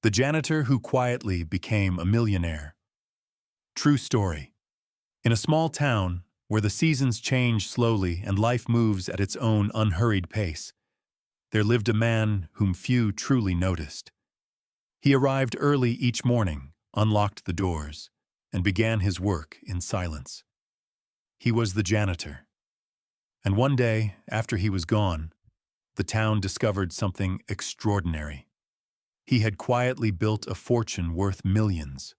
The janitor who quietly became a millionaire. True story. In a small town, where the seasons change slowly and life moves at its own unhurried pace, there lived a man whom few truly noticed. He arrived early each morning, unlocked the doors, and began his work in silence. He was the janitor. And one day, after he was gone, the town discovered something extraordinary. He had quietly built a fortune worth millions.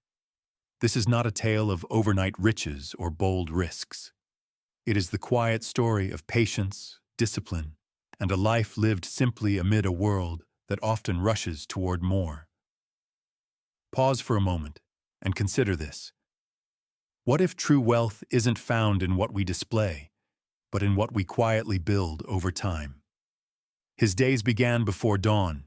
This is not a tale of overnight riches or bold risks. It is the quiet story of patience, discipline, and a life lived simply amid a world that often rushes toward more. Pause for a moment and consider this. What if true wealth isn't found in what we display, but in what we quietly build over time? His days began before dawn.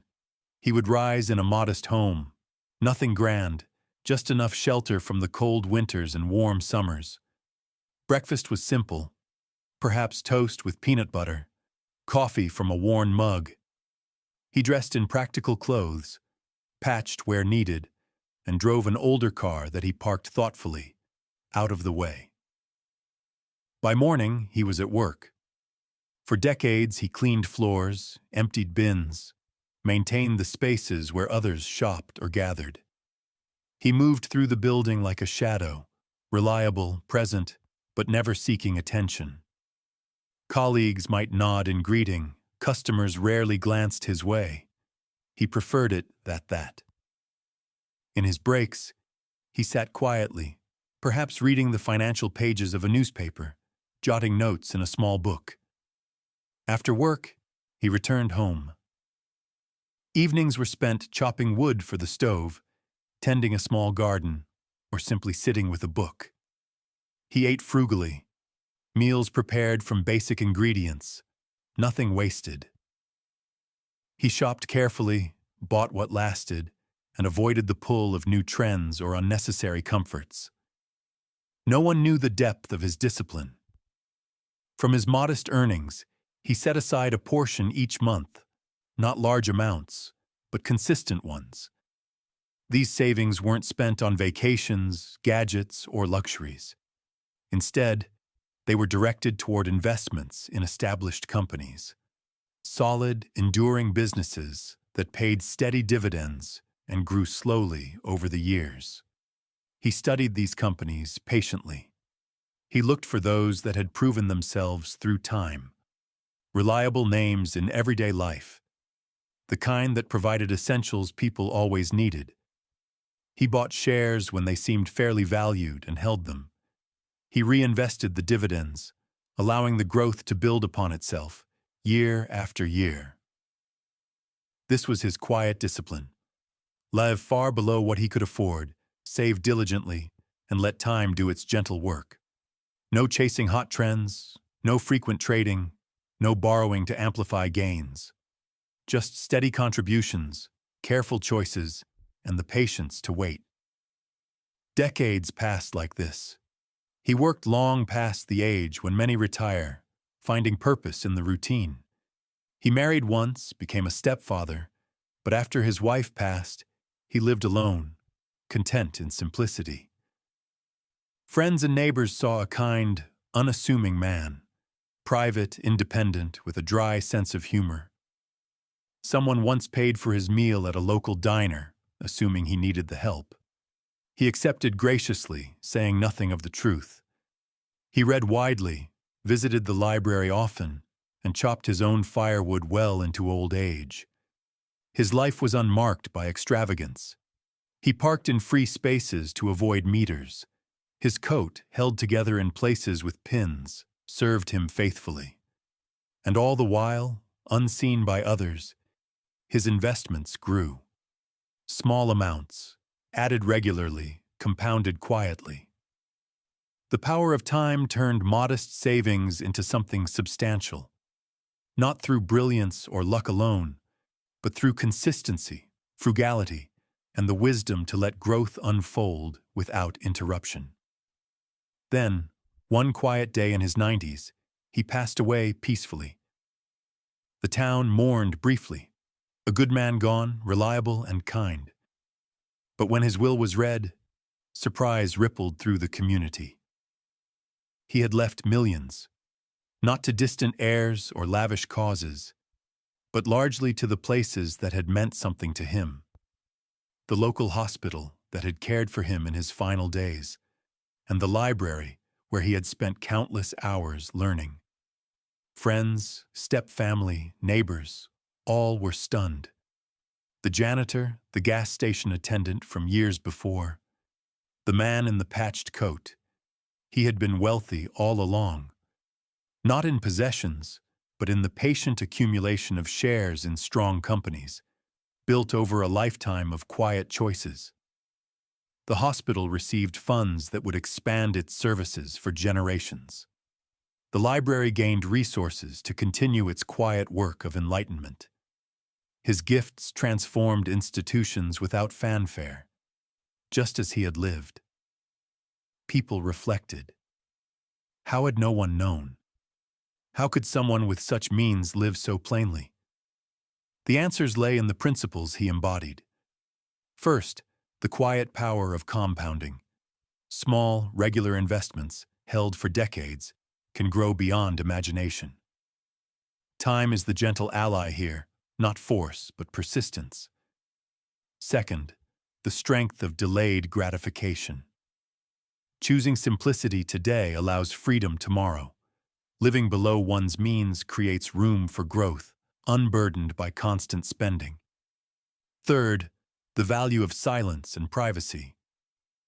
He would rise in a modest home, nothing grand, just enough shelter from the cold winters and warm summers. Breakfast was simple, perhaps toast with peanut butter, coffee from a worn mug. He dressed in practical clothes, patched where needed, and drove an older car that he parked thoughtfully, out of the way. By morning, he was at work. For decades, he cleaned floors, emptied bins, maintained the spaces where others shopped or gathered. He moved through the building like a shadow, reliable, present, but never seeking attention. Colleagues might nod in greeting, customers rarely glanced his way. He preferred it that. In his breaks, he sat quietly, perhaps reading the financial pages of a newspaper, jotting notes in a small book. After work, he returned home. Evenings were spent chopping wood for the stove, tending a small garden, or simply sitting with a book. He ate frugally, meals prepared from basic ingredients, nothing wasted. He shopped carefully, bought what lasted, and avoided the pull of new trends or unnecessary comforts. No one knew the depth of his discipline. From his modest earnings, he set aside a portion each month, not large amounts, but consistent ones. These savings weren't spent on vacations, gadgets, or luxuries. Instead, they were directed toward investments in established companies. Solid, enduring businesses that paid steady dividends and grew slowly over the years. He studied these companies patiently. He looked for those that had proven themselves through time. Reliable names in everyday life, the kind that provided essentials people always needed. He bought shares when they seemed fairly valued and held them. He reinvested the dividends, allowing the growth to build upon itself, year after year. This was his quiet discipline. Live far below what he could afford, save diligently, and let time do its gentle work. No chasing hot trends, no frequent trading, no borrowing to amplify gains. Just steady contributions, careful choices, and the patience to wait. Decades passed like this. He worked long past the age when many retire, finding purpose in the routine. He married once, became a stepfather, but after his wife passed, he lived alone, content in simplicity. Friends and neighbors saw a kind, unassuming man, private, independent, with a dry sense of humor. Someone once paid for his meal at a local diner, assuming he needed the help. He accepted graciously, saying nothing of the truth. He read widely, visited the library often, and chopped his own firewood well into old age. His life was unmarked by extravagance. He parked in free spaces to avoid meters. His coat, held together in places with pins, served him faithfully. And all the while, unseen by others, his investments grew. Small amounts, added regularly, compounded quietly. The power of time turned modest savings into something substantial, not through brilliance or luck alone, but through consistency, frugality, and the wisdom to let growth unfold without interruption. Then, one quiet day in his 90s, he passed away peacefully. The town mourned briefly. A good man gone, reliable and kind. But when his will was read, surprise rippled through the community. He had left millions, not to distant heirs or lavish causes, but largely to the places that had meant something to him. The local hospital that had cared for him in his final days, and the library where he had spent countless hours learning. Friends, step-family, neighbors, all were stunned. The janitor, the gas station attendant from years before, the man in the patched coat. He had been wealthy all along, not in possessions, but in the patient accumulation of shares in strong companies, built over a lifetime of quiet choices. The hospital received funds that would expand its services for generations. The library gained resources to continue its quiet work of enlightenment. His gifts transformed institutions without fanfare, just as he had lived. People reflected. How had no one known? How could someone with such means live so plainly? The answers lay in the principles he embodied. First, the quiet power of compounding. Small, regular investments, held for decades, can grow beyond imagination. Time is the gentle ally here, not force, but persistence. Second, the strength of delayed gratification. Choosing simplicity today allows freedom tomorrow. Living below one's means creates room for growth, unburdened by constant spending. Third, the value of silence and privacy.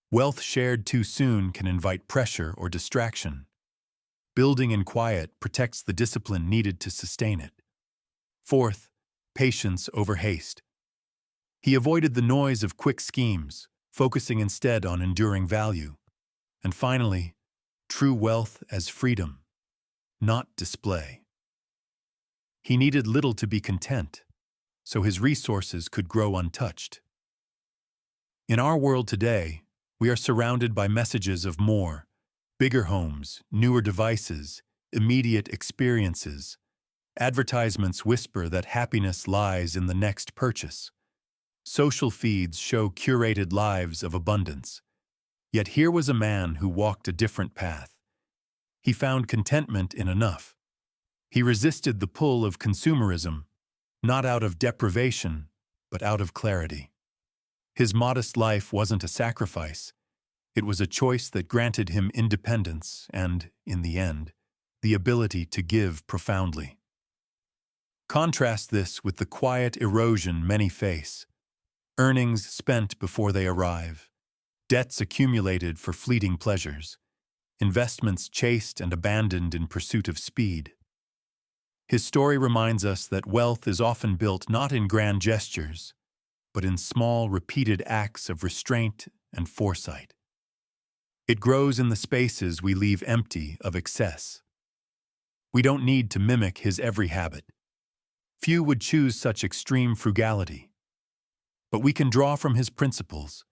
Wealth shared too soon can invite pressure or distraction. Building in quiet protects the discipline needed to sustain it. Fourth, patience over haste. He avoided the noise of quick schemes, focusing instead on enduring value. And finally, true wealth as freedom, not display. He needed little to be content, so his resources could grow untouched. In our world today, we are surrounded by messages of more, bigger homes, newer devices, immediate experiences. Advertisements whisper that happiness lies in the next purchase. Social feeds show curated lives of abundance. Yet here was a man who walked a different path. He found contentment in enough. He resisted the pull of consumerism, not out of deprivation, but out of clarity. His modest life wasn't a sacrifice. It was a choice that granted him independence and, in the end, the ability to give profoundly. Contrast this with the quiet erosion many face. Earnings spent before they arrive. Debts accumulated for fleeting pleasures, investments chased and abandoned in pursuit of speed. His story reminds us that wealth is often built not in grand gestures, but in small, repeated acts of restraint and foresight. It grows in the spaces we leave empty of excess. We don't need to mimic his every habit. Few would choose such extreme frugality. But we can draw from his principles.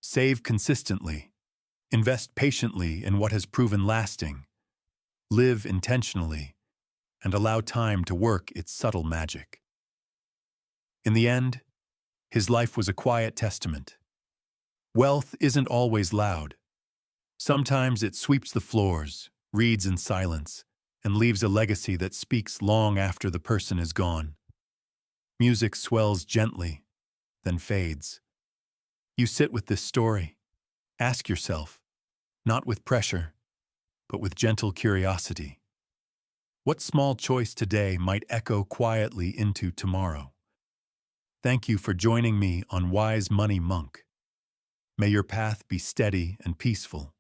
Save consistently, invest patiently in what has proven lasting, live intentionally, and allow time to work its subtle magic. In the end, his life was a quiet testament. Wealth isn't always loud. Sometimes it sweeps the floors, reads in silence, and leaves a legacy that speaks long after the person is gone. Music swells gently, then fades. You sit with this story. Ask yourself, not with pressure, but with gentle curiosity. What small choice today might echo quietly into tomorrow? Thank you for joining me on Wise Money Monk. May your path be steady and peaceful.